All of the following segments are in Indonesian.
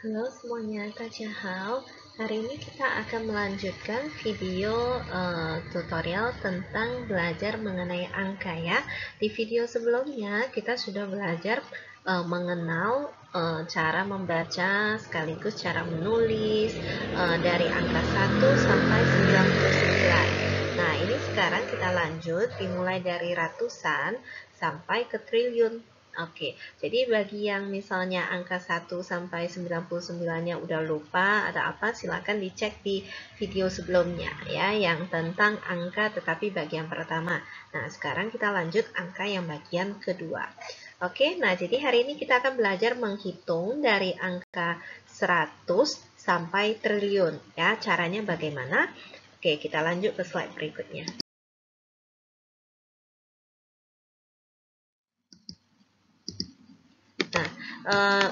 Halo semuanya, Hao. Hari ini kita akan melanjutkan video tutorial tentang belajar mengenai angka ya. Di video sebelumnya kita sudah belajar mengenal cara membaca sekaligus cara menulis dari angka 1 sampai 99. Nah, ini sekarang kita lanjut dimulai dari ratusan sampai ke triliun. Oke, jadi bagi yang misalnya angka 1 sampai 99-nya udah lupa ada apa, silakan dicek di video sebelumnya ya, yang tentang angka tetapi bagian pertama. Nah, sekarang kita lanjut angka yang bagian kedua. Oke, nah jadi hari ini kita akan belajar menghitung dari angka 100 sampai triliun ya. Caranya bagaimana? Oke, kita lanjut ke slide berikutnya.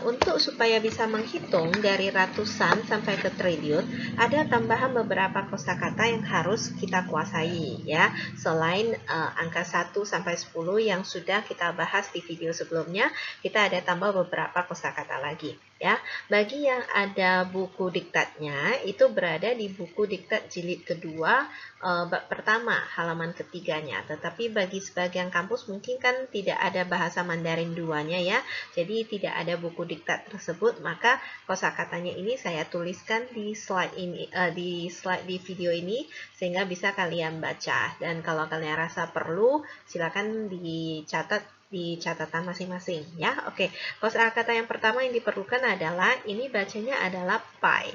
Untuk supaya bisa menghitung dari ratusan sampai ke triliun, ada tambahan beberapa kosakata yang harus kita kuasai ya. Selain angka 1 sampai 10 yang sudah kita bahas di video sebelumnya, kita ada tambah beberapa kosakata lagi ya. Bagi yang ada buku diktatnya, itu berada di buku diktat jilid kedua bab pertama halaman ketiganya. Tetapi bagi sebagian kampus mungkin kan tidak ada bahasa Mandarin 2-nya ya. Jadi tidak ada buku diktat tersebut, maka kosakatanya ini saya tuliskan di slide ini, di video ini sehingga bisa kalian baca. Dan kalau kalian rasa perlu, silakan dicatat di catatan masing-masing ya. Oke, kosakata yang pertama yang diperlukan adalah ini bacanya adalah pi.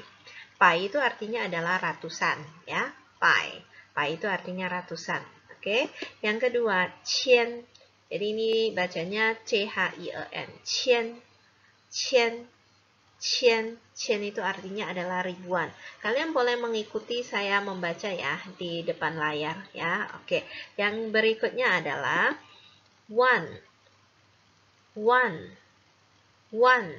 Pi itu artinya adalah ratusan ya. Pi. Pi itu artinya ratusan. Oke. Yang kedua, qian. Jadi ini bacanya C-H-I-E-N. Qian. Qian. Qian. Qian itu artinya adalah ribuan. Kalian boleh mengikuti saya membaca ya di depan layar ya. Oke. Yang berikutnya adalah one. One. One.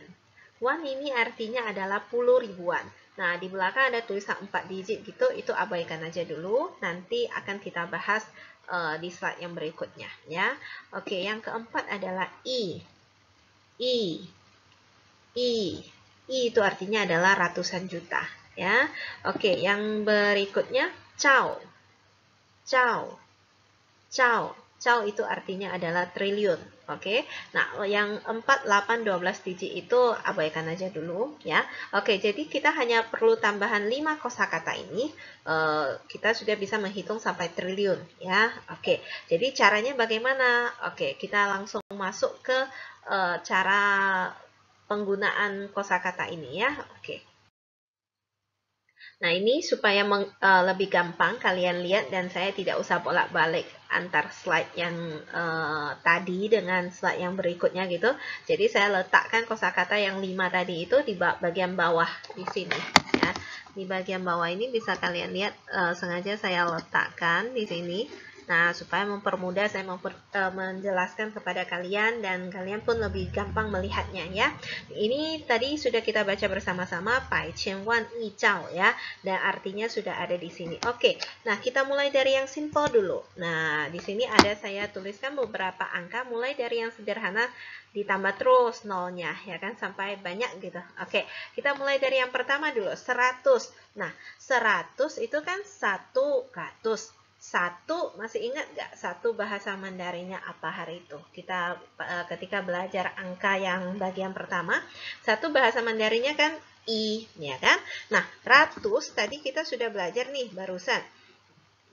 One ini artinya adalah puluh ribuan. Nah, di belakang ada tulisan 4 digit gitu, itu abaikan aja dulu. Nanti akan kita bahas di slide yang berikutnya ya. Oke, yang keempat adalah I. I. I. I itu artinya adalah ratusan juta ya. Oke, yang berikutnya Cao. Cao. Cao. Cao itu artinya adalah triliun. Oke. Nah, yang 4, 8, 12 digit itu abaikan aja dulu ya. Oke, jadi kita hanya perlu tambahan 5 kosakata ini. Kita sudah bisa menghitung sampai triliun ya. Oke. Jadi caranya bagaimana? Oke, kita langsung masuk ke cara penggunaan kosakata ini ya. Oke. Nah, ini supaya lebih gampang kalian lihat dan saya tidak usah bolak-balik antar slide yang tadi dengan slide yang berikutnya gitu. Jadi saya letakkan kosakata yang 5 tadi itu di bagian bawah di sini ya. Di bagian bawah ini bisa kalian lihat sengaja saya letakkan di sini. Nah, supaya mempermudah saya menjelaskan kepada kalian dan kalian pun lebih gampang melihatnya ya. Ini tadi sudah kita baca bersama-sama Pai Qian Wan Yi Zhao ya, dan artinya sudah ada di sini. Oke, nah kita mulai dari yang simple dulu. Nah, di sini ada saya tuliskan beberapa angka mulai dari yang sederhana ditambah terus nolnya ya kan sampai banyak gitu. Oke, kita mulai dari yang pertama dulu, 100. Nah, 100 itu kan 100. Satu, masih ingat nggak satu bahasa Mandarinnya apa hari itu? Kita ketika belajar angka yang bagian pertama, satu bahasa Mandarinnya kan I, ya kan? Nah, ratus tadi kita sudah belajar nih barusan.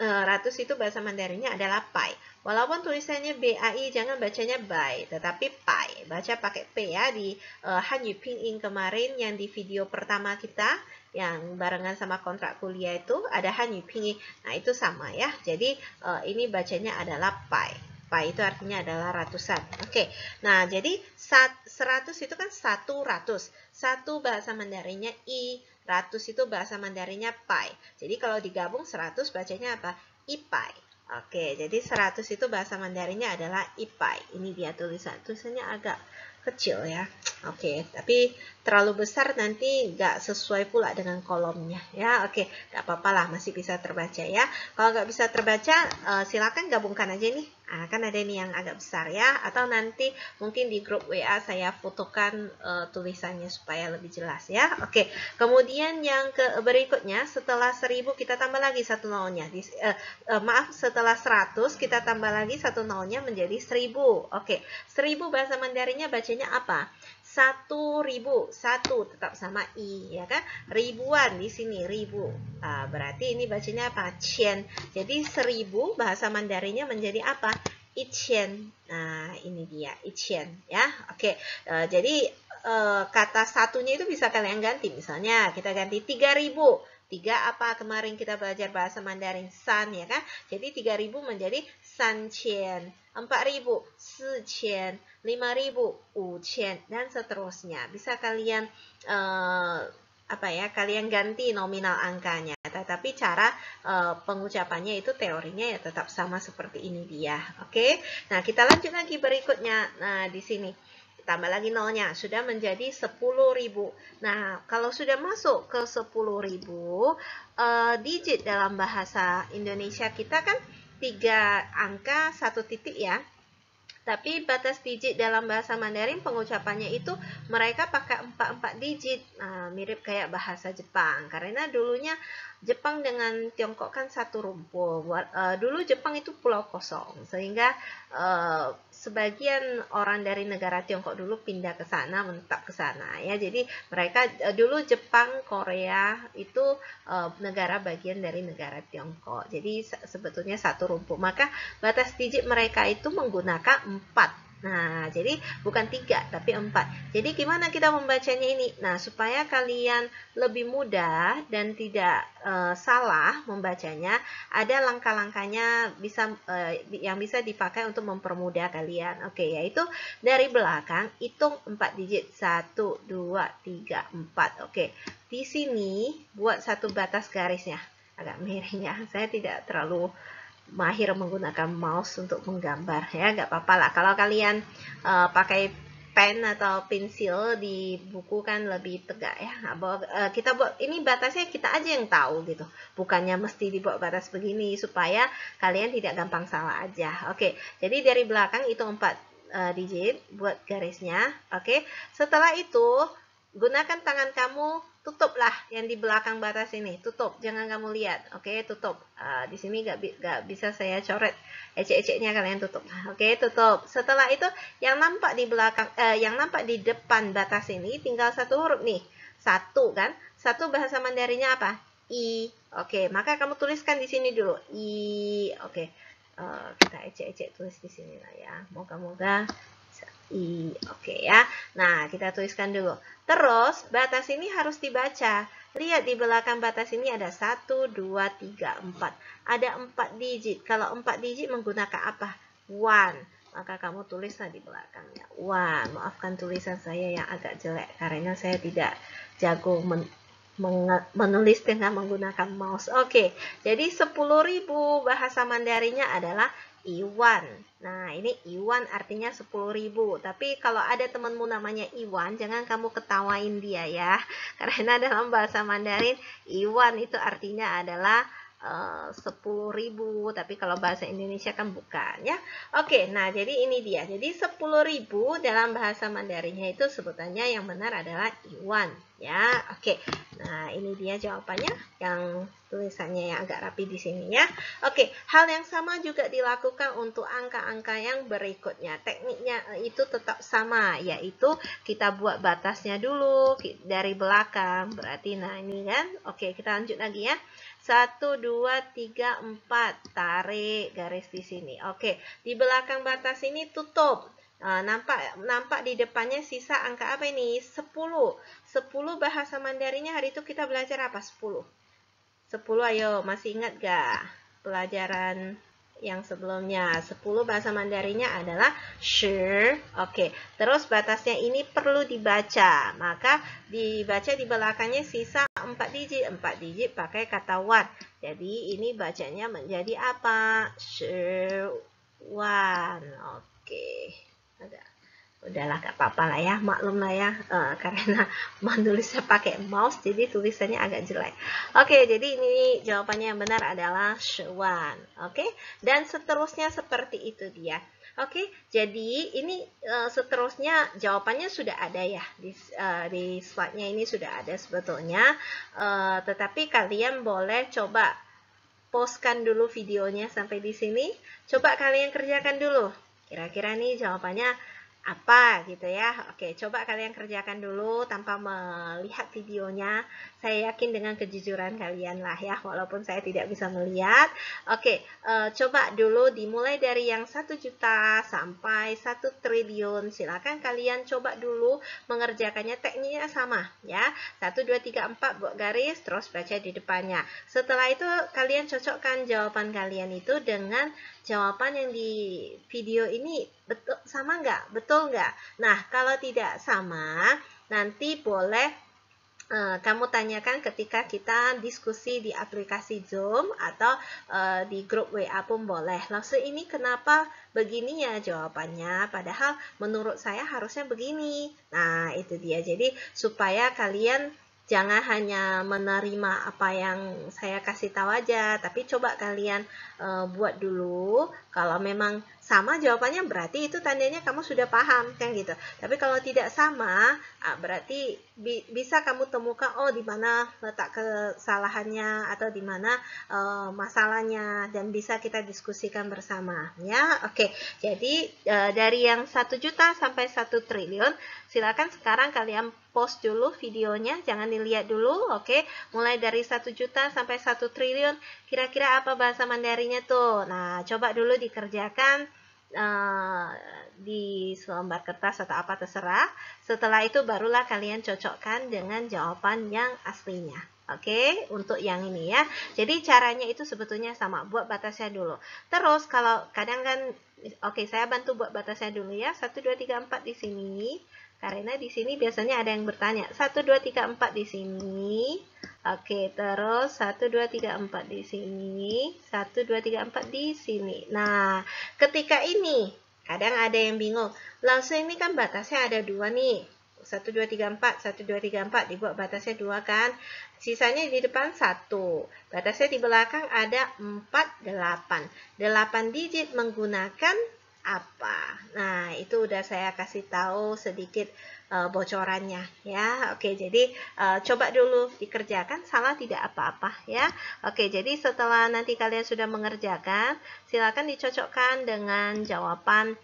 Ratus itu bahasa Mandarinnya adalah pai. Walaupun tulisannya BAI, jangan bacanya bai, tetapi pai. Baca pakai P ya di Hanyu Pinyin kemarin yang di video pertama kita yang barengan sama kontrak kuliah itu ada Hanyu Pinyin. Nah, itu sama ya. Jadi ini bacanya adalah pai. Pai itu artinya adalah ratusan. Oke. Nah, jadi 100 itu kan 100. Satu bahasa Mandarinnya I, ratus itu bahasa Mandarinnya pai. Jadi kalau digabung 100 bacanya apa? Ipai. Oke, jadi 100 itu bahasa Mandarinnya adalah ipai. Ini dia tulisannya agak kecil ya. Oke, tapi terlalu besar nanti nggak sesuai pula dengan kolomnya ya. Oke, nggak apa-apa lah, masih bisa terbaca ya. Kalau nggak bisa terbaca, silakan gabungkan aja nih. Nah, kan ada ini yang agak besar ya. Atau nanti mungkin di grup WA saya fotokan tulisannya supaya lebih jelas ya. Oke, kemudian yang berikutnya setelah 1000 kita tambah lagi satu nolnya. Maaf, setelah 100 kita tambah lagi satu nolnya menjadi 1000. Oke, 1000 bahasa Mandarinnya bacanya apa? 1000, satu tetap sama i ya kan, ribuan di sini ribu, berarti ini bacanya apa? Qian. Jadi 1000 bahasa Mandarinnya menjadi apa? Iqian. Nah ini dia iqian ya. Oke, jadi kata satunya itu bisa kalian ganti, misalnya kita ganti 3000. 3 apa kemarin kita belajar bahasa Mandarin? San ya kan, jadi 3000 menjadi san qian, 4000 si qian, 5000 wu qian, dan seterusnya. Bisa kalian kalian ganti nominal angkanya, tetapi cara pengucapannya itu teorinya ya tetap sama seperti ini dia. Oke, nah kita lanjut lagi berikutnya. Nah di sini tambah lagi nolnya, sudah menjadi 10.000. Nah, kalau sudah masuk ke 10.000, digit dalam bahasa Indonesia kita kan 3 angka 1 titik ya. Tapi batas digit dalam bahasa Mandarin pengucapannya itu mereka pakai 4 digit. Nah, mirip kayak bahasa Jepang. Karena dulunya Jepang dengan Tiongkok kan satu rumpun. Dulu Jepang itu pulau kosong. Sehingga sebagian orang dari negara Tiongkok dulu pindah ke sana, menetap ke sana ya. Jadi mereka dulu Jepang, Korea itu negara bagian dari negara Tiongkok. Jadi sebetulnya satu rumpun. Maka batas digit mereka itu menggunakan 4. Nah, jadi bukan 3 tapi 4. Jadi gimana kita membacanya ini? Nah, supaya kalian lebih mudah dan tidak salah membacanya, ada langkah-langkahnya yang bisa dipakai untuk mempermudah kalian. Oke, yaitu dari belakang hitung 4 digit. 1, 2, 3, 4. Oke, di sini buat satu batas garisnya. Agak miring ya, saya tidak terlalu mahir menggunakan mouse untuk menggambar ya, nggak apa-apa lah kalau kalian pakai pen atau pensil di buku kan lebih tegak ya. Kita buat ini batasnya kita aja yang tahu gitu, bukannya mesti dibuat batas begini supaya kalian tidak gampang salah aja. Oke, jadi dari belakang itu 4 digit buat garisnya. Oke, setelah itu gunakan tangan kamu, tutuplah yang di belakang batas ini, tutup, jangan kamu lihat. Oke, tutup. Di sini nggak bisa saya coret ecek-eceknya, kalian tutup. Oke, tutup. Setelah itu yang nampak di belakang, yang nampak di depan batas ini tinggal satu huruf nih, satu kan? Satu bahasa Mandarinnya apa? I. Oke, maka kamu tuliskan di sini dulu i. Oke, kita ecek-ecek tulis di sini lah ya. Moga-moga I. Oke ya. Nah, kita tuliskan dulu. Terus, batas ini harus dibaca. Lihat di belakang batas ini ada 1, 2, 3, 4. Ada 4 digit. Kalau 4 digit menggunakan apa? One. Maka kamu tulislah di belakangnya. One. Maafkan tulisan saya yang agak jelek. Karena saya tidak jago menulis dengan menggunakan mouse. Oke, jadi 10.000 bahasa Mandarinnya adalah Iwan. Nah, ini Iwan artinya 10.000. Tapi kalau ada temanmu namanya Iwan, jangan kamu ketawain dia ya. Karena dalam bahasa Mandarin, Iwan itu artinya adalah 10.000. Tapi kalau bahasa Indonesia kan bukan ya. Oke, nah jadi ini dia. Jadi 10.000 dalam bahasa Mandarinnya itu sebutannya yang benar adalah Iwan ya. Oke, nah ini dia jawabannya yang tulisannya yang agak rapi di sini ya. Oke, hal yang sama juga dilakukan untuk angka-angka yang berikutnya. Tekniknya itu tetap sama, yaitu kita buat batasnya dulu dari belakang. Berarti nah ini kan. Oke, kita lanjut lagi ya. 1, 2, 3, 4. Tarik garis di sini. Oke, di belakang batas ini tutup. Nampak di depannya sisa angka apa ini? 10. 10 bahasa Mandarinnya hari itu kita belajar apa? 10. 10, ayo masih ingat gak pelajaran yang sebelumnya? 10 bahasa Mandarinnya adalah shi. Oke, terus batasnya ini perlu dibaca. Maka dibaca di belakangnya sisa 4 digit. 4 digit pakai kata wan. Jadi ini bacanya menjadi apa? Shi wan. Oke. Ada udahlah gak apa-apa lah ya, maklum lah ya, karena menulisnya pakai mouse jadi tulisannya agak jelek. Oke, jadi ini jawabannya yang benar adalah Shwan. Oke, dan seterusnya seperti itu dia. Oke, jadi ini seterusnya jawabannya sudah ada ya di slide-nya, ini sudah ada sebetulnya, tetapi kalian boleh coba postkan dulu videonya sampai di sini. Coba kalian kerjakan dulu. Kira-kira nih jawabannya apa gitu ya. Oke, coba kalian kerjakan dulu tanpa melihat videonya. Saya yakin dengan kejujuran kalian lah ya, walaupun saya tidak bisa melihat. Oke, coba dulu dimulai dari yang 1 juta sampai 1 triliun. Silakan kalian coba dulu mengerjakannya, tekniknya sama ya. 1, 2, 3, 4 buat garis, terus baca di depannya. Setelah itu kalian cocokkan jawaban kalian itu dengan jawaban yang di video ini, betul sama nggak? Betul nggak? Nah, kalau tidak sama, nanti boleh kamu tanyakan ketika kita diskusi di aplikasi Zoom atau di grup WA pun boleh. Langsung ini kenapa begini ya jawabannya? Padahal menurut saya harusnya begini. Nah, itu dia. Jadi supaya kalian jangan hanya menerima apa yang saya kasih tahu aja, tapi coba kalian buat dulu. Kalau memang sama jawabannya berarti itu tandanya kamu sudah paham kan gitu. Tapi kalau tidak sama, berarti bisa kamu temukan oh di mana letak kesalahannya atau di mana masalahnya, dan bisa kita diskusikan bersama ya. Oke, jadi dari yang 1 juta sampai 1 triliun, silakan sekarang kalian post dulu videonya, jangan dilihat dulu. Oke, mulai dari 1 juta sampai 1 triliun, kira-kira apa bahasa Mandarinnya tuh? Nah, coba dulu dikerjakan di selembar kertas atau apa terserah. Setelah itu barulah kalian cocokkan dengan jawaban yang aslinya. Oke, untuk yang ini ya. Jadi caranya itu sebetulnya sama, buat batasnya dulu. Terus kalau kadang kan, oke, saya bantu buat batasnya dulu ya. 1, 2, 3, 4 di sini. Karena di sini biasanya ada yang bertanya. 1, 2, 3, 4 di sini. Oke, terus 1, 2, 3, 4 di sini. 1, 2, 3, 4 di sini. Nah, ketika ini, kadang ada yang bingung. Langsung ini kan batasnya ada 2 nih. 1, 2, 3, 4. 1, 2, 3, 4. Dibuat batasnya 2 kan. Sisanya di depan 1. Batasnya di belakang ada 4, 8. 8 digit menggunakan apa? Nah, itu udah saya kasih tahu sedikit bocorannya ya. Oke, jadi coba dulu dikerjakan, salah tidak apa-apa ya. Oke, jadi setelah nanti kalian sudah mengerjakan, silakan dicocokkan dengan jawaban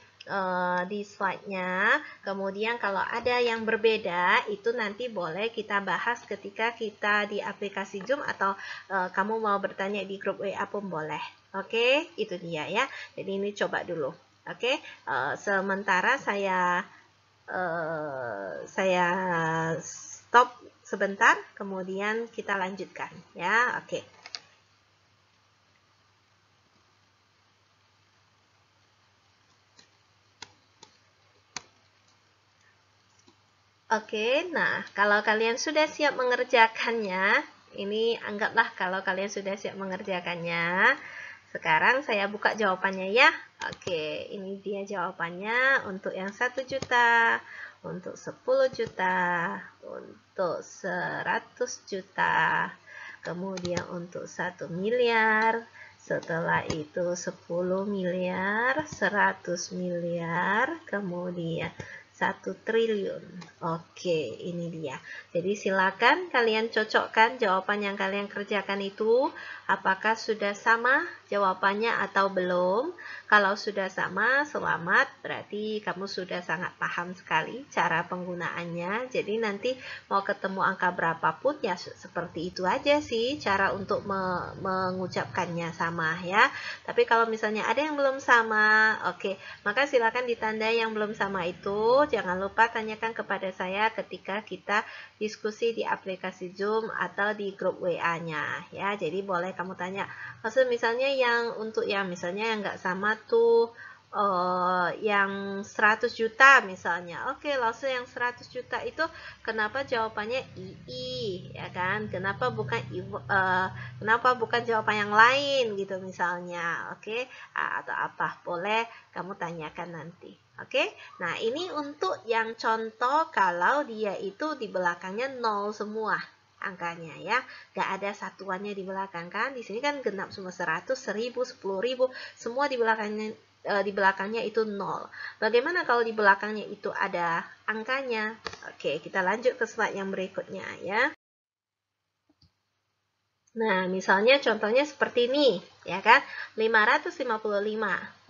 di slide-nya. Kemudian kalau ada yang berbeda, itu nanti boleh kita bahas ketika kita di aplikasi Zoom atau kamu mau bertanya di grup WA pun boleh. Oke, itu dia ya. Jadi ini coba dulu. Oke, sementara saya stop sebentar, kemudian kita lanjutkan ya. Oke. Oke, nah kalau kalian sudah siap mengerjakannya, ini anggaplah kalau kalian sudah siap mengerjakannya. Sekarang saya buka jawabannya ya. Oke, ini dia jawabannya untuk yang 1 juta, untuk 10 juta, untuk 100 juta, kemudian untuk 1 miliar, setelah itu 10 miliar, 100 miliar, kemudian 1 triliun. Oke, ini dia. Jadi silakan kalian cocokkan jawaban yang kalian kerjakan itu. Apakah sudah sama jawabannya atau belum? Kalau sudah sama, selamat. Berarti kamu sudah sangat paham sekali cara penggunaannya. Jadi nanti mau ketemu angka berapapun ya seperti itu aja sih cara untuk mengucapkannya sama ya. Tapi kalau misalnya ada yang belum sama, oke, maka silakan ditandai yang belum sama itu. Jangan lupa tanyakan kepada saya ketika kita diskusi di aplikasi Zoom atau di grup WA-nya ya. Jadi boleh kamu tanya, maksud misalnya yang untuk yang misalnya yang nggak sama tuh yang 100 juta misalnya. Oke, langsung yang 100 juta itu kenapa jawabannya II ya kan? Kenapa bukan jawaban yang lain gitu misalnya. Oke, atau apa? Boleh kamu tanyakan nanti. Oke, nah ini untuk yang contoh kalau dia itu di belakangnya 0 semua angkanya ya, nggak ada satuannya di belakang kan. Di sini kan genap semua 100, 1000, 10.000, semua di belakangnya itu 0. Bagaimana kalau di belakangnya itu ada angkanya? Oke, kita lanjut ke slide yang berikutnya ya. Nah, misalnya contohnya seperti ini, ya kan? 555,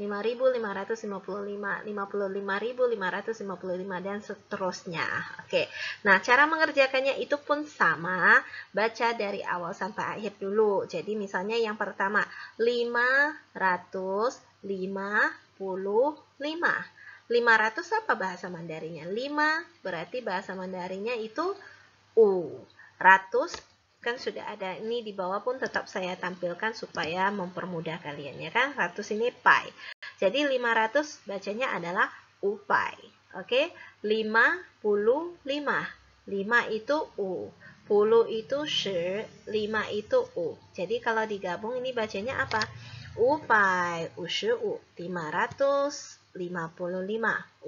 5.555, 55.555, dan seterusnya. Oke, nah cara mengerjakannya itu pun sama, baca dari awal sampai akhir dulu. Jadi misalnya yang pertama, 555. 500 apa bahasa Mandarinnya? 5 berarti bahasa Mandarinnya itu U. Ratus kan sudah ada, ini di bawah pun tetap saya tampilkan supaya mempermudah kalian ya kan. Ratus ini pai, jadi 500 bacanya adalah upai. Oke, 55, 5 itu u, 10 itu shi, 5 itu u. Jadi kalau digabung ini bacanya apa? Upai ushu, 555,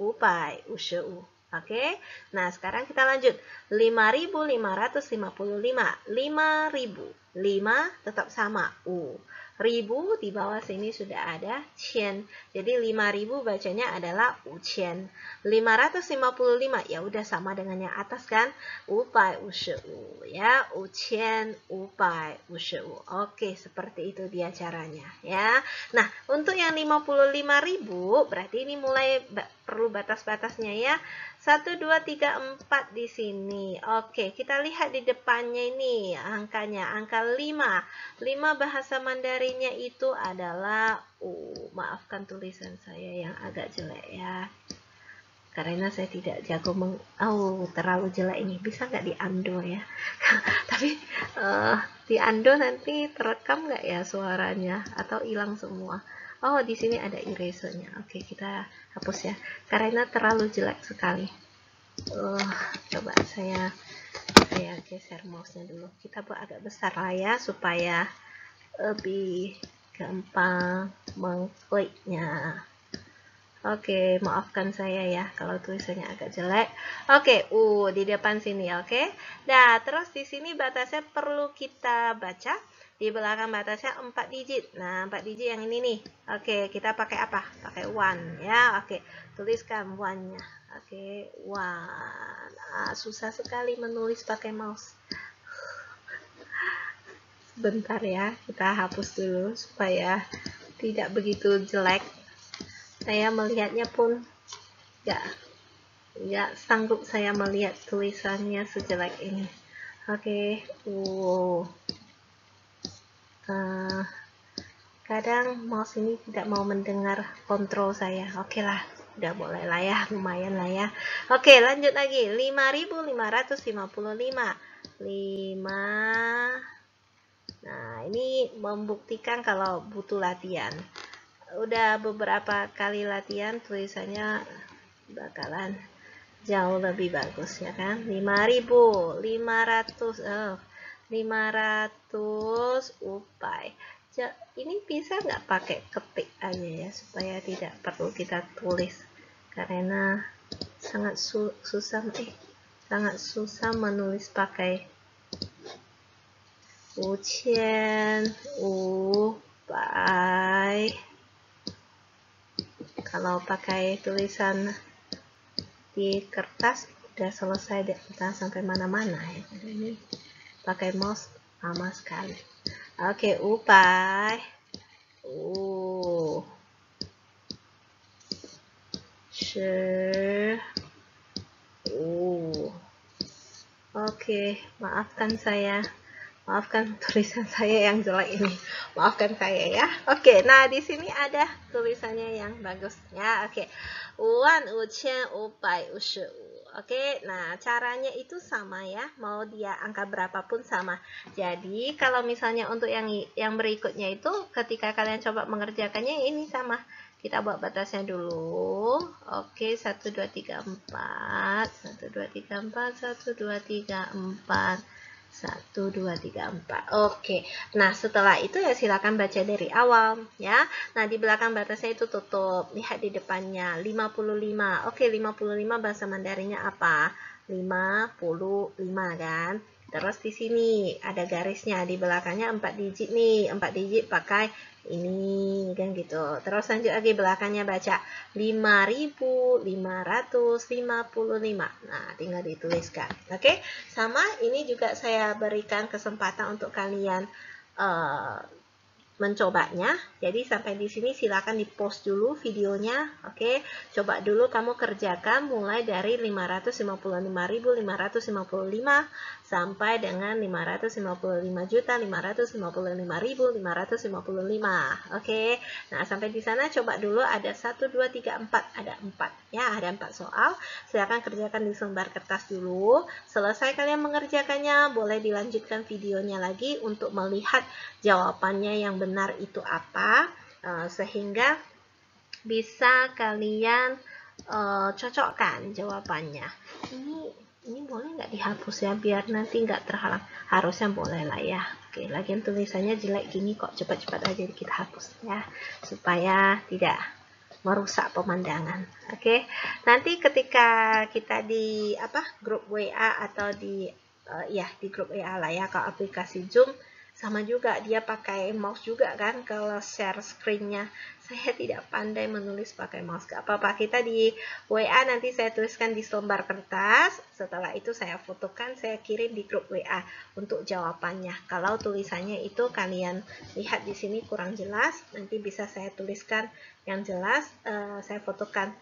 upai ushu. Oke, nah sekarang kita lanjut. 5.555, 5.000, 5 tetap sama U. Ribu di bawah sini sudah ada qian. Jadi 5.000 bacanya adalah uqian. 555 ya udah sama dengan yang atas kan? Upai ushu ya, uqian upai ushu. Oke, seperti itu dia caranya ya. Nah, untuk yang 55.000 berarti ini mulai perlu batas-batasnya ya. 1, 2, 3, 4 di sini. Oke, kita lihat di depannya ini angkanya, angka 5. 5 bahasa Mandarinnya itu adalah U. Maafkan tulisan saya yang agak jelek ya. Karena saya tidak jago terlalu jelek ini. Bisa nggak di undo ya? Tapi di undo nanti terekam nggak ya suaranya? Atau hilang semua? Oh, di sini ada erasernya. Oke, kita hapus ya. Karena terlalu jelek sekali. Coba saya geser mouse-nya dulu. Kita buat agak besar lah ya, supaya lebih gampang mengkliknya. Oke, maafkan saya ya kalau tulisannya agak jelek. Oke, di depan sini, oke. Nah, terus di sini batasnya perlu kita baca. Di belakang batasnya 4 digit. Nah, 4 digit yang ini nih. Oke, kita pakai apa? Pakai one ya. Oke, tuliskan one-nya. Oke, one. Susah sekali menulis pakai mouse. Bentar ya, kita hapus dulu supaya tidak begitu jelek. Saya melihatnya pun nggak sanggup saya melihat tulisannya sejelek ini. Oke, kadang mouse ini tidak mau mendengar kontrol saya. Oke lah, udah boleh lah ya, lumayan lah ya. Oke, lanjut lagi. 5.555. 5. Nah, ini membuktikan kalau butuh latihan. Udah beberapa kali latihan, tulisannya bakalan jauh lebih bagus ya kan. 5.500 upai. Ini bisa nggak pakai ketik aja ya, supaya tidak perlu kita tulis, karena sangat susah menulis pakai uqian upai. Kalau pakai tulisan di kertas udah selesai deh, kita sampai mana-mana ya. Ini pakai mouse lama sekali. Oke, upai. Oke, maafkan saya. Maafkan tulisan saya yang jelek ini. Maafkan saya ya. Oke, nah di sini ada tulisannya yang bagus ya. Oke. 1,550. Oke, nah caranya itu sama ya. Mau dia angka berapapun sama. Jadi, kalau misalnya untuk yang berikutnya itu ketika kalian coba mengerjakannya ini sama. Kita buat batasnya dulu. Oke, 1 2 3 4. 1 2 3 4, 1 2 3 4. 1, 2, 3, 4. Oke. Nah, setelah itu ya silakan baca dari awal ya. Nah, di belakang batasnya itu tutup. Lihat di depannya 55. Oke, 55 bahasa Mandarinnya apa? 55 kan. Terus di sini ada garisnya di belakangnya 4 digit nih. 4 digit pakai ini kan gitu. Terus lanjut lagi belakangnya baca 5555. Nah, tinggal dituliskan. Oke. Sama ini juga saya berikan kesempatan untuk kalian mencobanya. Jadi sampai di sini silakan di-post dulu videonya. Oke, coba dulu kamu kerjakan mulai dari 555.555 sampai dengan 555.555.555. Oke. Nah, sampai di sana coba dulu ada 1 2 3 4, ada 4 ya, ada 4 soal. Silakan kerjakan di selembar kertas dulu. Selesai kalian mengerjakannya, boleh dilanjutkan videonya lagi untuk melihat jawabannya yang benar itu apa, sehingga bisa kalian cocokkan jawabannya. Ini boleh nggak dihapus ya, biar nanti nggak terhalang? Harusnya boleh lah ya. Oke, lagian tulisannya jelek gini kok, cepat-cepat aja kita hapus ya, supaya tidak merusak pemandangan. Oke, nanti ketika kita di grup WA atau di di grup WA lah ya, kalau aplikasi Zoom sama juga dia pakai mouse juga kan kalau share screen-nya. Saya tidak pandai menulis pakai mouse. Gak apa-apa, kita di WA nanti saya tuliskan di selembar kertas. Setelah itu saya fotokan, saya kirim di grup WA untuk jawabannya. Kalau tulisannya itu kalian lihat di sini kurang jelas, nanti bisa saya tuliskan yang jelas, saya fotokan,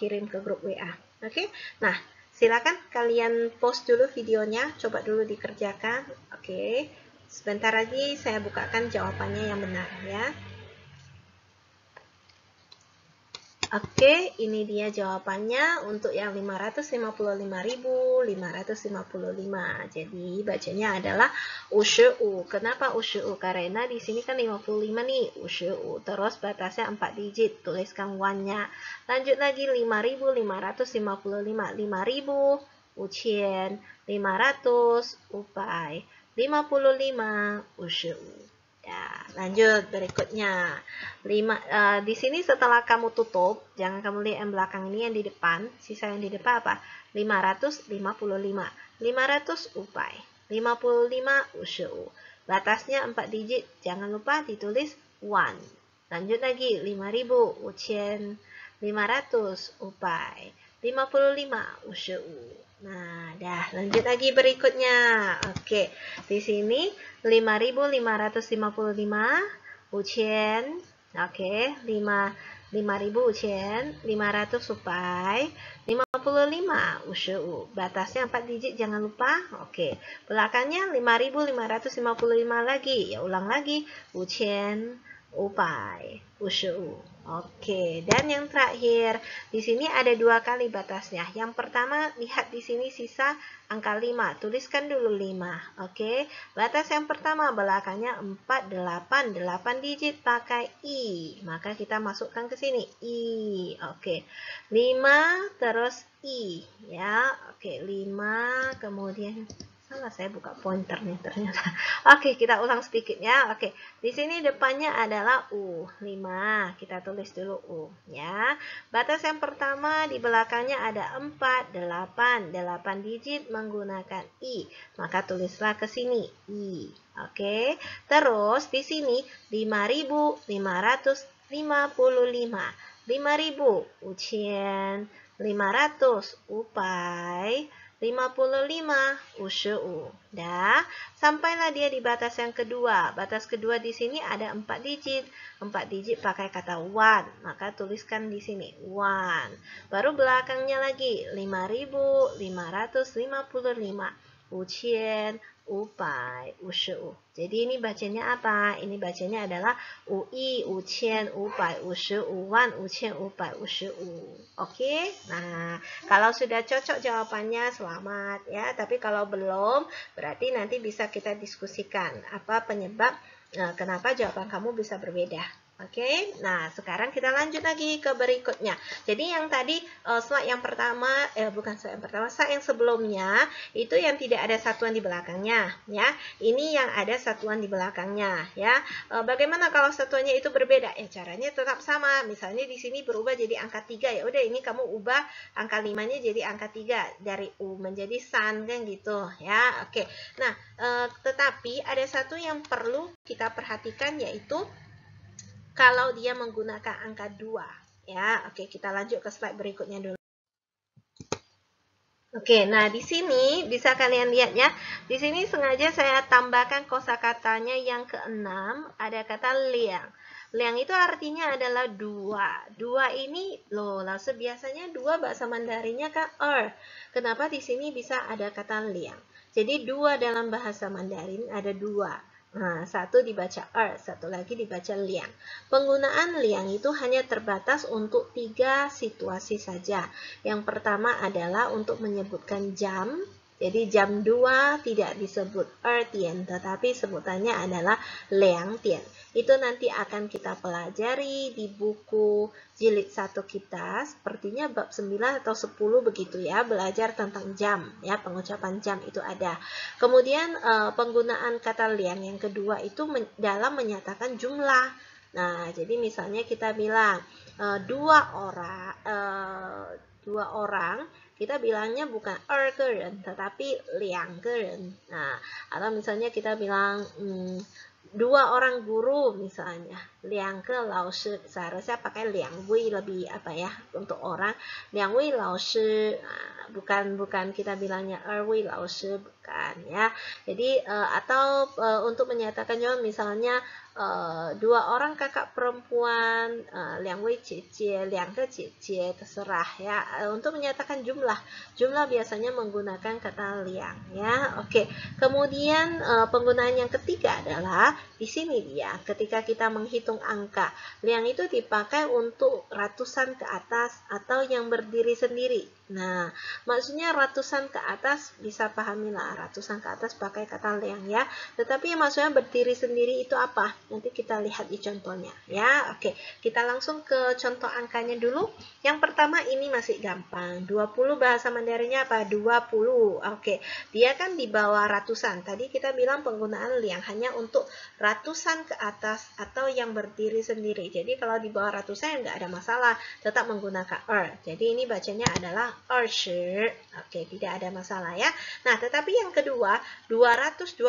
kirim ke grup WA. Oke? Nah, silakan kalian post dulu videonya, coba dulu dikerjakan. Oke. Sebentar lagi saya bukakan jawabannya yang benar ya. Oke, ini dia jawabannya untuk yang 555.555. Jadi bacanya adalah U. Kenapa U? Karena di sini kan 55 nih, U. Terus batasnya 4 digit, tuliskan 1-nya. Lanjut lagi 5.555, 5.000, 500, upai. 55, 55. Ya, lanjut berikutnya. Di sini setelah kamu tutup, jangan kamu lihat yang belakang ini, yang di depan. Sisa yang di depan apa? 555. 500 upai. 55 ushu. Batasnya 4 digit. Jangan lupa ditulis 1. Lanjut lagi 5.000 ucian. 500 upai. 55 ushu. Nah, dah lanjut lagi berikutnya. Oke, di sini 5.555 ucian. Oke, 5.000 ucian, 500 upai, 55 ushu. Batasnya 4 digit, jangan lupa. Oke, belakangnya 5.555 lagi. Ya, ulang lagi. Ucian, upai, ushu. Oke, dan yang terakhir, di sini ada 2 kali batasnya. Yang pertama, lihat di sini sisa angka 5. Tuliskan dulu 5. Oke, batas yang pertama belakangnya 4, 8 digit pakai I. Maka kita masukkan ke sini I. Oke, 5 terus I ya. Oke, 5 kemudian salah saya buka pointernya ternyata. Oke, kita ulang sedikit ya. Oke, di sini depannya adalah U. 5. Kita tulis dulu U ya. Batas yang pertama di belakangnya ada 4, 8 digit menggunakan I. Maka tulislah ke sini I. Oke. Terus di sini 5.555. 5.000 ucian, 500 upai, 55 ushu. Dah, sampailah dia di batas yang kedua. Batas kedua di sini ada 4 digit. 4 digit pakai kata 1. Maka tuliskan di sini 1. Baru belakangnya lagi 5.555. Ucian, upai, ushu. Jadi ini bacanya apa? Ini bacanya adalah UI, ucian, upai, ushu, uwan, ucian, upai, ushu. Oke? Nah, kalau sudah cocok jawabannya selamat ya. Tapi kalau belum, berarti nanti bisa kita diskusikan apa penyebab kenapa jawaban kamu bisa berbeda. Oke, nah sekarang kita lanjut lagi ke berikutnya. Jadi yang tadi slide yang pertama, bukan slide yang pertama, slide yang sebelumnya itu yang tidak ada satuan di belakangnya, ya. Ini yang ada satuan di belakangnya, ya. Bagaimana kalau satuannya itu berbeda? Caranya tetap sama. Misalnya di sini berubah jadi angka 3, ya udah ini kamu ubah angka 5-nya jadi angka 3 dari U menjadi san kan gitu, ya. Oke. Nah, tetapi ada satu yang perlu kita perhatikan yaitu kalau dia menggunakan angka 2, ya. Oke, kita lanjut ke slide berikutnya dulu. Oke, nah di sini bisa kalian lihat ya. Di sini sengaja saya tambahkan kosakatanya yang keenam, ada kata liang. Liang itu artinya adalah 2. 2 ini loh, langsung biasanya 2 bahasa Mandarinnya kan Kenapa di sini bisa ada kata liang? Jadi 2 dalam bahasa Mandarin ada 2. Nah, satu dibaca satu lagi dibaca liang. Penggunaan liang itu hanya terbatas untuk 3 situasi saja. Yang pertama adalah untuk menyebutkan jam. Jadi jam 2 tidak disebut tian, tetapi sebutannya adalah liang tian. Itu nanti akan kita pelajari di buku jilid 1 kita, sepertinya bab 9 atau 10 begitu ya, belajar tentang jam, ya, pengucapan jam itu ada. Kemudian penggunaan kata liang yang kedua itu dalam menyatakan jumlah. Nah, jadi misalnya kita bilang dua orang, kita bilangnya bukan keren, tetapi liang keren. Nah, atau misalnya kita bilang 2 orang guru misalnya, liang ke lao shi, seharusnya pakai liang wei lebih apa ya untuk orang, liang wei lao shi, bukan kita bilangnya wei lao shi, bukan ya. Jadi atau untuk menyatakan juga misalnya 2 orang kakak perempuan, 2位姐姐, 2个姐姐, terserah ya. Untuk menyatakan jumlah biasanya menggunakan kata liang ya. Oke. Kemudian penggunaan yang ketiga adalah di sini dia ketika kita menghitung angka. Liang itu dipakai untuk ratusan ke atas atau yang berdiri sendiri. Nah, maksudnya ratusan ke atas bisa pahamilah, ratusan ke atas pakai kata liang ya. Tetapi yang maksudnya berdiri sendiri itu apa? Nanti kita lihat di contohnya ya. Oke, kita langsung ke contoh angkanya dulu. Yang pertama ini masih gampang. 20 bahasa Mandarinnya apa? 20. Oke, dia kan di bawah ratusan. Tadi kita bilang penggunaan liang hanya untuk ratusan ke atas atau yang berdiri sendiri. Jadi kalau di bawah ratusan nggak ada masalah, tetap menggunakan Jadi ini bacanya adalah shi. Oke, tidak ada masalah ya. Nah, tetapi yang kedua 222.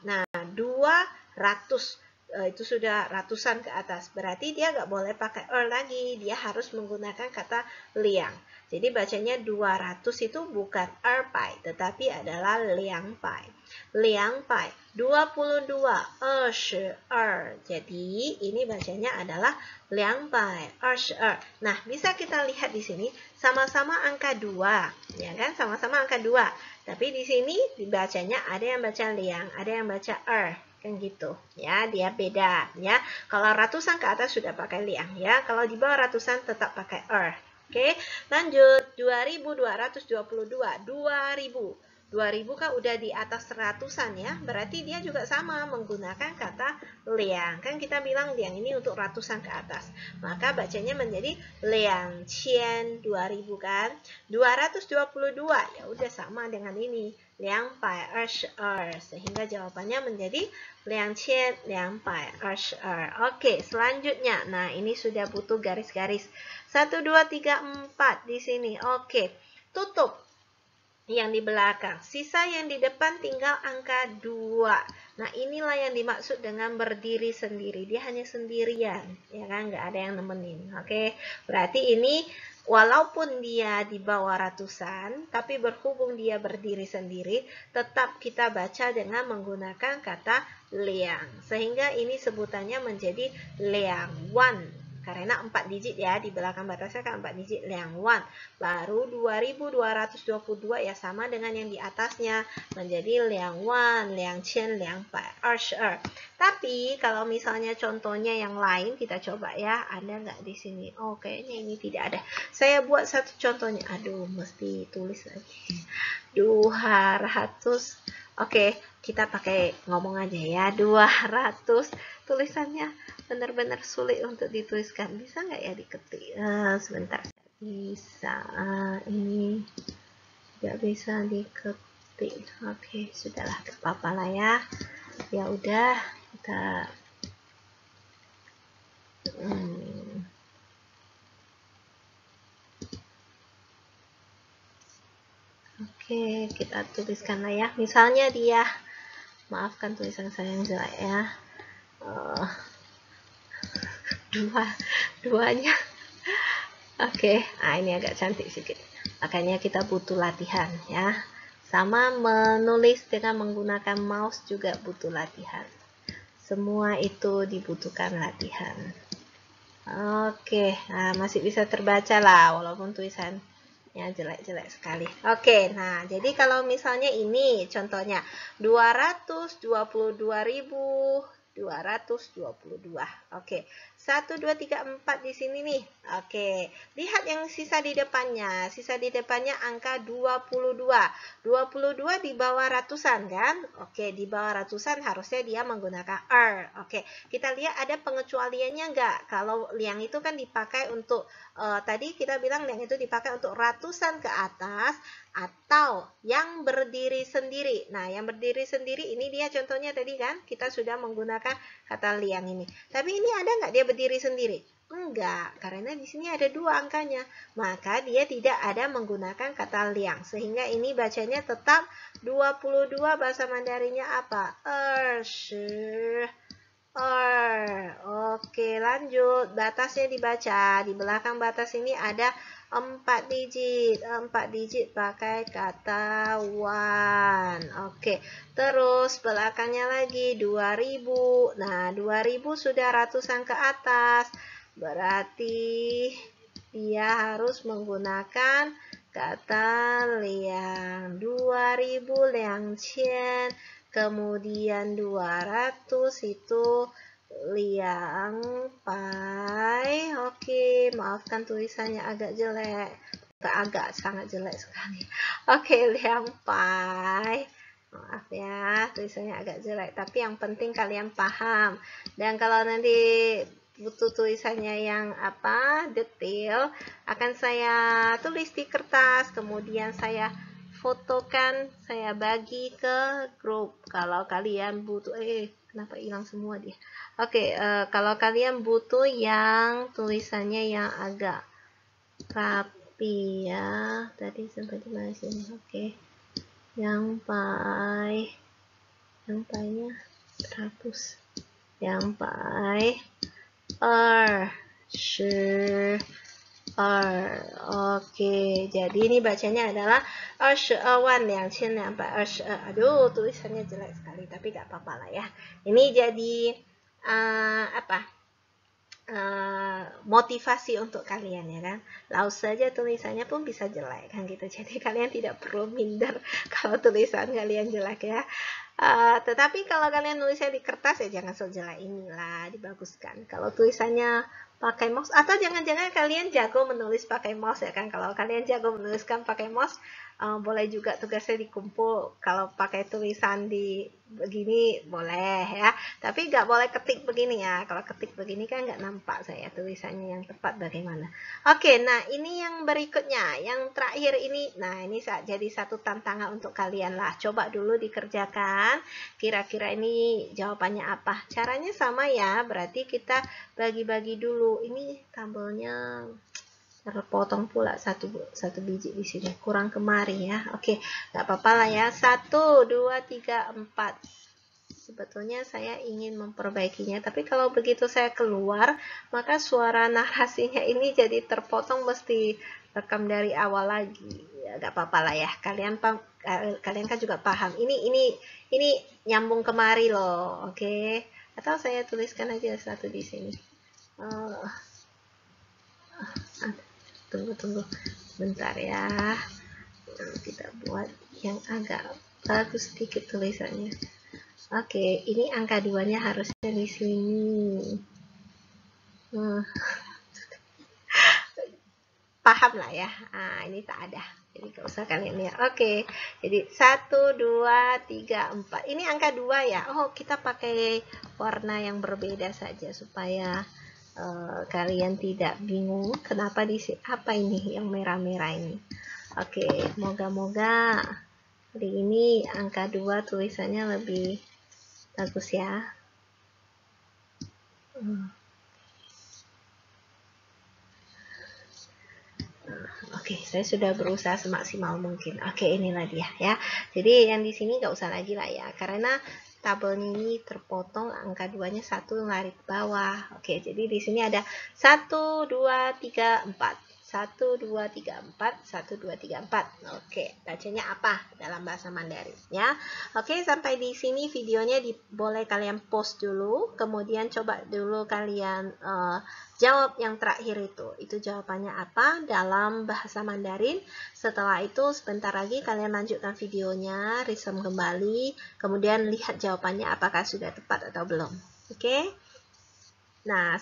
Nah, 200 itu sudah ratusan ke atas. Berarti dia nggak boleh pakai lagi. Dia harus menggunakan kata liang. Jadi bacanya 200 itu bukan pai, tetapi adalah liang pai. Liang pai. 22. 22. Jadi ini bacanya adalah liang pai. 22. Nah, bisa kita lihat di sini sama-sama angka 2. Ya kan? Sama-sama angka 2. Tapi di sini dibacanya ada yang baca liang, ada yang baca kan gitu ya, dia beda ya. Kalau ratusan ke atas sudah pakai liang ya, kalau di bawah ratusan tetap pakai Oke, lanjut 2222. 2000 kan udah di atas ratusan ya, berarti dia juga sama menggunakan kata liang. Kan kita bilang liang ini untuk ratusan ke atas, maka bacanya menjadi liang qian, 2000 kan. 222 ya udah sama dengan ini, 222, sehingga jawabannya menjadi 2222. Oke, selanjutnya. Nah, ini sudah butuh garis-garis. 1 2 3 4 di sini. Oke. Tutup yang di belakang. Sisa yang di depan tinggal angka 2. Nah, inilah yang dimaksud dengan berdiri sendiri. Dia hanya sendirian, ya kan? Nggak ada yang nemenin. Oke. Berarti ini walaupun dia di bawah ratusan, tapi berhubung dia berdiri sendiri, tetap kita baca dengan menggunakan kata liang. Sehingga ini sebutannya menjadi liang wan. Karena 4 digit ya, di belakang batasnya kan 4 digit, liang wan. Baru 2222 ya sama dengan yang di atasnya, menjadi liang wan, liang qian, liang bai, 22. Tapi kalau misalnya contohnya yang lain, kita coba ya, ada nggak di sini? Oh, kayaknya ini tidak ada. Saya buat satu contohnya. Aduh, mesti tulis lagi. 200. Oke, kita pakai ngomong aja ya. 200 tulisannya benar-benar sulit untuk dituliskan. Bisa nggak ya diketik? Sebentar. Bisa. Ini nggak bisa diketik. Oke, sudahlah, nggak apa-apa lah ya. Ya udah, kita Oke, kita tuliskan lah ya. Misalnya dia, maafkan tulisan saya yang jelek ya. Duanya. Oke, ini agak cantik sedikit. Makanya kita butuh latihan ya. Sama menulis dengan menggunakan mouse juga butuh latihan. Semua itu dibutuhkan latihan. Oke, masih bisa terbaca lah walaupun tulisan ya jelek-jelek sekali. Oke, nah jadi kalau misalnya ini contohnya 222.222. Oke. 1 2 3 4 di sini nih. Oke. Lihat yang sisa di depannya. Sisa di depannya angka 22. 22 di bawah ratusan kan? Oke, di bawah ratusan harusnya dia menggunakan R. Oke. Kita lihat ada pengecualiannya enggak? Kalau yang itu kan dipakai untuk tadi kita bilang yang itu dipakai untuk ratusan ke atas atau yang berdiri sendiri. Nah, yang berdiri sendiri ini dia contohnya tadi kan kita sudah menggunakan kata liang ini. Tapi ini ada nggak dia berdiri sendiri? Enggak, karena di sini ada 2 angkanya. Maka dia tidak ada menggunakan kata liang. Sehingga ini bacanya tetap 22. Bahasa Mandarinnya apa? Oke, lanjut. Batasnya dibaca. Di belakang batas ini ada 4 digit. 4 digit pakai kata wan. Oke. Terus belakangnya lagi 2000. Nah, 2000 sudah ratusan ke atas. Berarti dia harus menggunakan kata liang. 2000 liang qian. Kemudian 200 itu liang pai. Oke, maafkan tulisannya agak jelek. Agak sangat jelek sekali. Oke, liang pai. Maaf ya, tulisannya agak jelek. Tapi yang penting kalian paham. Dan kalau nanti butuh tulisannya yang detail, akan saya tulis di kertas. Kemudian saya fotokan, saya bagi ke grup. Kalau kalian butuh, kenapa hilang semua dia? Oke, kalau kalian butuh yang tulisannya yang agak rapi ya. Tadi sampai di mana sini? Oke. Yang painya 100. Yang pai Oke, jadi ini bacanya adalah 22,222. Aduh, tulisannya jelek sekali, tapi gak apa-apa lah ya. Ini jadi motivasi untuk kalian ya kan. Laus saja tulisannya pun bisa jelek kan gitu. Jadi kalian tidak perlu minder kalau tulisan kalian jelek ya. Tetapi kalau kalian nulisnya di kertas ya jangan sejelek inilah, dibaguskan. Kalau tulisannya pakai mouse, atau jangan-jangan kalian jago menulis pakai mouse ya kan. Kalau kalian jago menuliskan pakai mouse, boleh juga tugasnya dikumpul. Kalau pakai tulisan di begini boleh ya, tapi nggak boleh ketik begini ya. Kalau ketik begini kan nggak nampak saya tulisannya yang tepat bagaimana. Oke, nah ini yang berikutnya, yang terakhir ini. Nah ini jadi satu tantangan untuk kalian lah. Coba dulu dikerjakan. Kira-kira ini jawabannya apa? Caranya sama ya. Berarti kita bagi-bagi dulu. Ini tabelnya terpotong pula satu biji di sini, kurang kemari ya. Oke, nggak apa-apa lah ya. 1 2 3 4. Sebetulnya saya ingin memperbaikinya, tapi kalau begitu saya keluar, maka suara narasinya ini jadi terpotong, mesti rekam dari awal lagi. Ya, nggak apa-apa lah ya. Kalian kan juga paham. Ini nyambung kemari loh, oke? Atau saya tuliskan aja satu di sini. Tunggu bentar ya. Kita buat yang agak bagus sedikit tulisannya. Oke, ini angka 2-nya harusnya di sini. Paham lah ya. Ini tak ada. Jadi gak usah kalian lihat. Oke, jadi 1, 2, 3, 4. Ini angka 2 ya. Oh, kita pakai warna yang berbeda saja supaya kalian tidak bingung kenapa di apa ini yang merah-merah ini. Oke, moga-moga hari ini angka 2 tulisannya lebih bagus ya. Oke, saya sudah berusaha semaksimal mungkin. Oke, inilah dia ya. Jadi yang di sini nggak usah lagi lah ya, karena tabel ini terpotong angka 2-nya 1 lari ke bawah. Oke, jadi di sini ada 1, 2, 3, 4. 1, 2, 3, 4. 1, 2, 3, 4. Oke, bacanya apa dalam bahasa Mandarin ya? Oke, sampai di sini videonya boleh kalian post dulu, kemudian coba dulu kalian jawab yang terakhir itu jawabannya apa dalam bahasa Mandarin. Setelah itu sebentar lagi kalian lanjutkan videonya, resum kembali, kemudian lihat jawabannya apakah sudah tepat atau belum. Oke? Nah,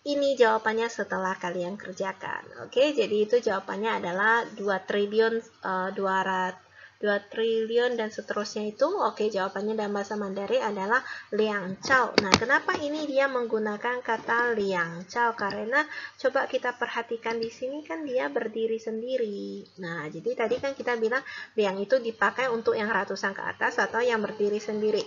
ini jawabannya setelah kalian kerjakan. Oke, jadi itu jawabannya adalah 2 triliun 2 triliun dan seterusnya itu. Oke, jawabannya dalam bahasa Mandarin adalah liang cao. Nah, kenapa ini dia menggunakan kata liang cao? Karena coba kita perhatikan di sini kan dia berdiri sendiri. Nah, jadi tadi kan kita bilang liang itu dipakai untuk yang ratusan ke atas atau yang berdiri sendiri.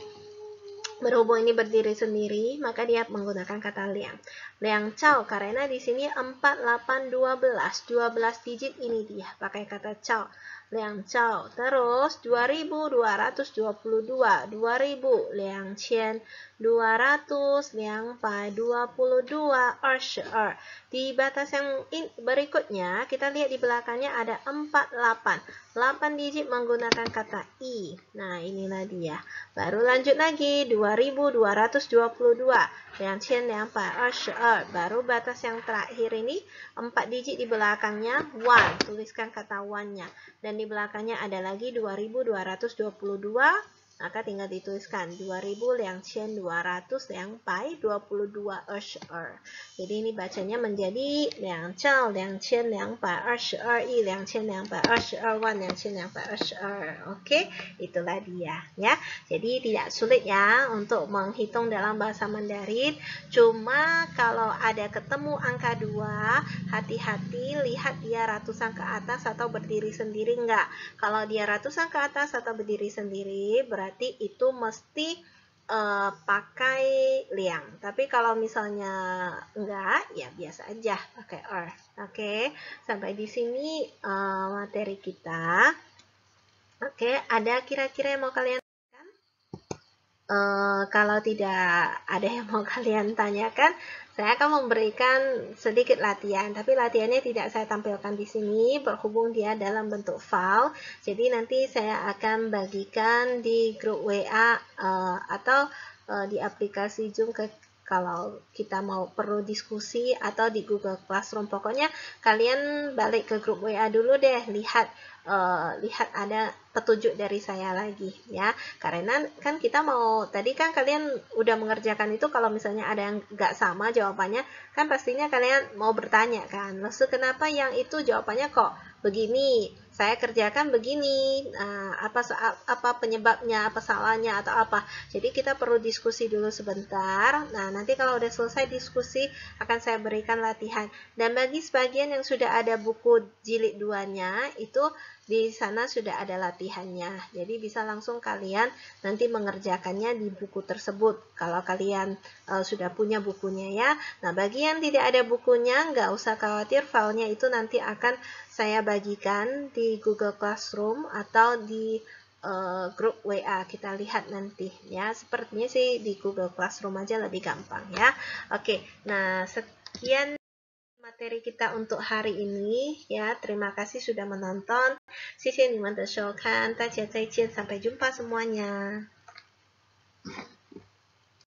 Berhubung ini berdiri sendiri, maka dia menggunakan kata liang. Liang cao, karena di sini 4, 8, 12. 12 digit ini dia pakai kata cao. Liang cao. Terus 2222. 2000. Liang qian. 200. Liang pai. 22. 22. Di batas yang berikutnya, kita lihat di belakangnya ada 48. 8 digit menggunakan kata i. Nah, inilah dia. Baru lanjut lagi 2222. 2222. Baru batas yang terakhir ini 4 digit di belakangnya 1. Tuliskan kata 1-nya. Dan di belakangnya ada lagi 2222. Maka tinggal dituliskan 2000 liang qian 200 liang pai 22 22. Jadi ini bacanya menjadi liang cao liang qian liang pai 22 yi liang qian liang pai 22 wan liang qian liang pai 22. Oke, itulah dia ya. Jadi tidak sulit ya untuk menghitung dalam bahasa Mandarin. Cuma kalau ada ketemu angka 2, hati-hati lihat dia ratusan ke atas atau berdiri sendiri enggak. Kalau dia ratusan ke atas atau berdiri sendiri, berarti itu mesti pakai liang. Tapi kalau misalnya enggak, ya biasa aja pakai er. Oke, sampai di sini materi kita. Oke, ada kira-kira yang mau kalian tanyakan? Kalau tidak ada yang mau kalian tanyakan, saya akan memberikan sedikit latihan, tapi latihannya tidak saya tampilkan di sini berhubung dia dalam bentuk file. Jadi nanti saya akan bagikan di grup WA atau di aplikasi Zoom kalau kita mau perlu diskusi atau di Google Classroom. Pokoknya kalian balik ke grup WA dulu deh, lihat ada petunjuk dari saya lagi ya, karena kan kita mau tadi kan kalian udah mengerjakan itu, kalau misalnya ada yang nggak sama jawabannya kan pastinya kalian mau bertanya kan, maksud kenapa yang itu jawabannya kok begini, saya kerjakan begini, apa penyebabnya, apa salahnya atau apa. Jadi kita perlu diskusi dulu sebentar. Nah, nanti kalau udah selesai diskusi akan saya berikan latihan. Dan bagi sebagian yang sudah ada buku jilid 2-nya, itu di sana sudah ada latihannya. Jadi bisa langsung kalian nanti mengerjakannya di buku tersebut kalau kalian sudah punya bukunya ya. Nah, bagi yang tidak ada bukunya, nggak usah khawatir, filenya itu nanti akan saya bagikan di Google Classroom atau di grup WA. Kita lihat nanti ya. Sepertinya sih di Google Classroom aja lebih gampang ya. Oke, nah sekian materi kita untuk hari ini ya. Terima kasih sudah menonton. 谢谢你们的收看，大家再见，sampai jumpa semuanya.